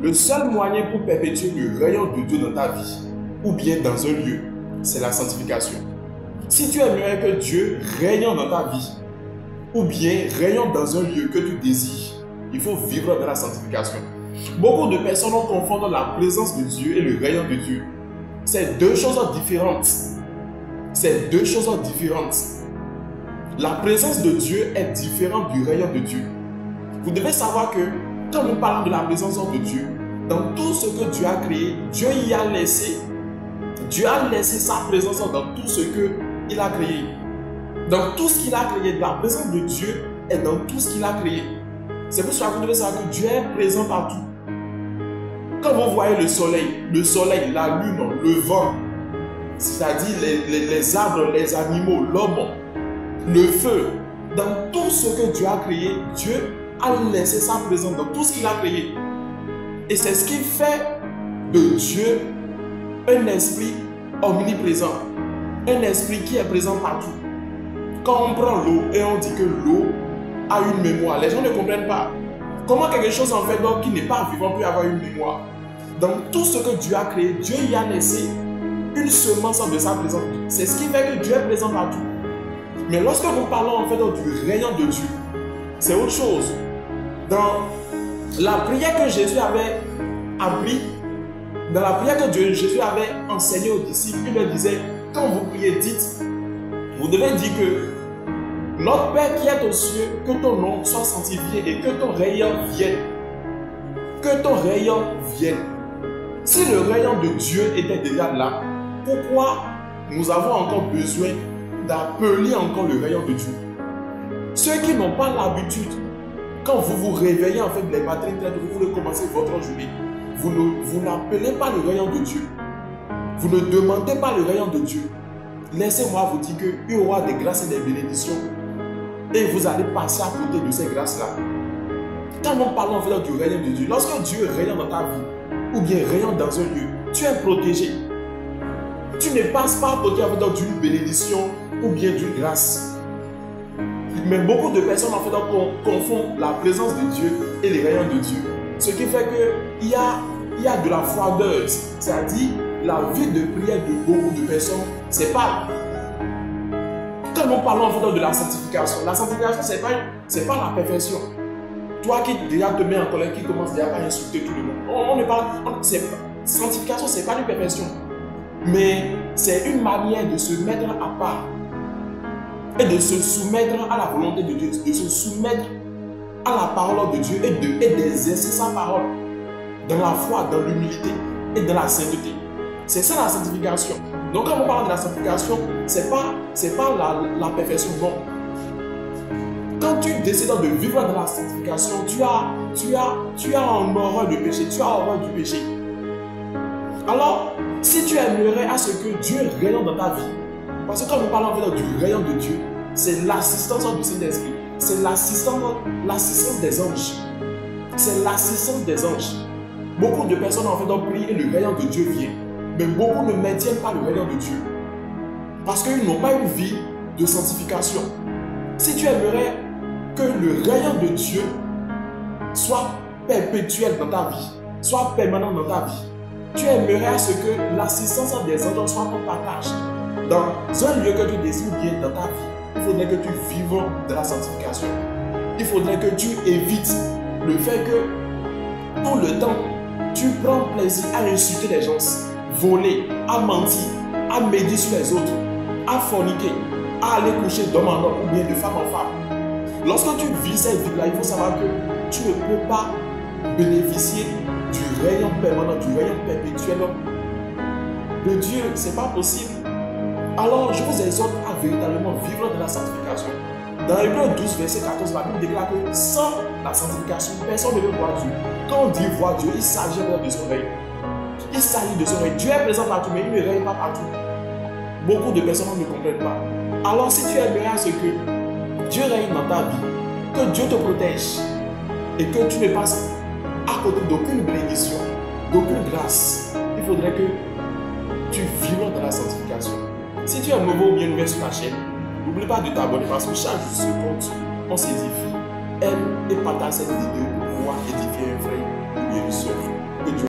Le seul moyen pour perpétuer le rayon de Dieu dans ta vie, ou bien dans un lieu, c'est la sanctification. Si tu aimerais que Dieu règne dans ta vie, ou bien règne dans un lieu que tu désires, il faut vivre dans la sanctification. Beaucoup de personnes confondent la présence de Dieu et le rayon de Dieu. C'est deux choses différentes. C'est deux choses différentes. La présence de Dieu est différente du rayon de Dieu. Vous devez savoir que quand nous parlons de la présence de Dieu, dans tout ce que Dieu a créé, Dieu y a laissé sa présence dans tout ce qu'il a créé. Dans tout ce qu'il a créé, la présence de Dieu est dans tout ce qu'il a créé. C'est pour cela que vous devez savoir que Dieu est présent partout. Quand vous voyez le soleil, la lune, le vent, c'est-à-dire les arbres, les animaux, l'homme, le feu, dans tout ce que Dieu a créé, Dieu a laissé sa présence dans tout ce qu'il a créé. Et c'est ce qui fait de Dieu un esprit omniprésent, un esprit qui est présent partout. Quand on prend l'eau et on dit que l'eau a une mémoire, les gens ne comprennent pas. Comment quelque chose en fait donc qui n'est pas vivant peut avoir une mémoire? Dans tout ce que Dieu a créé, Dieu y a laissé une semence de sa présence. C'est ce qui fait que Dieu est présent partout. Mais lorsque nous parlons en fait donc du rayon de Dieu, c'est autre chose. Dans la prière que Jésus avait appris, dans la prière que Jésus avait enseigné aux disciples, il leur disait, quand vous priez, dites, vous devez dire que notre Père qui est aux cieux, que ton nom soit sanctifié et que ton rayon vienne. Que ton rayon vienne. Si le rayon de Dieu était déjà là, pourquoi nous avons encore besoin d'appeler encore le rayon de Dieu? Ceux qui n'ont pas l'habitude, quand vous vous réveillez, en fait, les batteries, vous voulez commencer votre journée, vous n'appelez pas le rayon de Dieu. Vous ne demandez pas le rayon de Dieu. Laissez-moi vous dire qu'il y aura des grâces et des bénédictions et vous allez passer à côté de ces grâces-là. Quand nous parlons en fait du rayon de Dieu, lorsque Dieu règne dans ta vie ou bien règne dans un lieu, tu es protégé. Tu ne passes pas à côté d'une bénédiction ou bien d'une grâce. Mais beaucoup de personnes en fait confondent la présence de Dieu et les rayons de Dieu. Ce qui fait qu'il y a de la froideur, c'est-à-dire la vie de prière de beaucoup de personnes, c'est pas. Quand nous parlons en fait de la sanctification c'est pas la perfection. Toi qui déjà te mets en colère, qui commence déjà à insulter tout le monde. On ne parle. Sanctification, c'est pas une perfection. Mais c'est une manière de se mettre à part et de se soumettre à la volonté de Dieu, de se soumettre à la parole de Dieu et d'exercer sa parole dans la foi, dans l'humilité et dans la sainteté. C'est ça la sanctification. Donc quand on parle de la sanctification, c'est pas la perfection, non. Quand tu décides de vivre dans la sanctification, tu as en horreur du péché, tu as horreur du péché. Alors, si tu aimerais à ce que Dieu règne dans ta vie, parce que quand nous parlons du rayon de Dieu, c'est l'assistance du Saint-Esprit, c'est l'assistance des anges. C'est l'assistance des anges. Beaucoup de personnes en fait ont prié et le rayon de Dieu vient. Mais beaucoup ne maintiennent pas le rayon de Dieu. Parce qu'ils n'ont pas une vie de sanctification. Si tu aimerais que le rayon de Dieu soit perpétuel dans ta vie, soit permanent dans ta vie, tu aimerais à ce que l'assistance des anges soit ton partage. Dans un lieu que tu désires bien dans ta vie, il faudrait que tu vives de la sanctification. Il faudrait que tu évites le fait que tout le temps, tu prends plaisir à insulter les gens, voler, à mentir, à médire sur les autres, à forniquer, à aller coucher d'homme en homme ou bien de femme en femme. Lorsque tu vis cette vie-là, il faut savoir que tu ne peux pas bénéficier du rayon permanent, du rayon perpétuel de Dieu. Ce n'est pas possible. Alors, je vous exhorte à véritablement vivre de la sanctification. Dans Hébreux 12, verset 14, la Bible déclare que sans la sanctification, personne ne veut voir Dieu. Quand on dit voir Dieu, il s'agit de son règne. Il s'agit de son règne. Dieu est présent partout, mais il ne règne pas partout. Beaucoup de personnes ne comprennent pas. Alors, si tu aimerais à ce que Dieu règne dans ta vie, que Dieu te protège et que tu ne passes à côté d'aucune bénédiction, d'aucune grâce, il faudrait que tu vives dans la sanctification. Si tu es nouveau ou bien nouvelle sur la chaîne, n'oublie pas de t'abonner parce que chaque seconde, on s'édifie. Aime et partage cette vidéo pour pouvoir édifier un frère ou bien une soeur. Que Dieu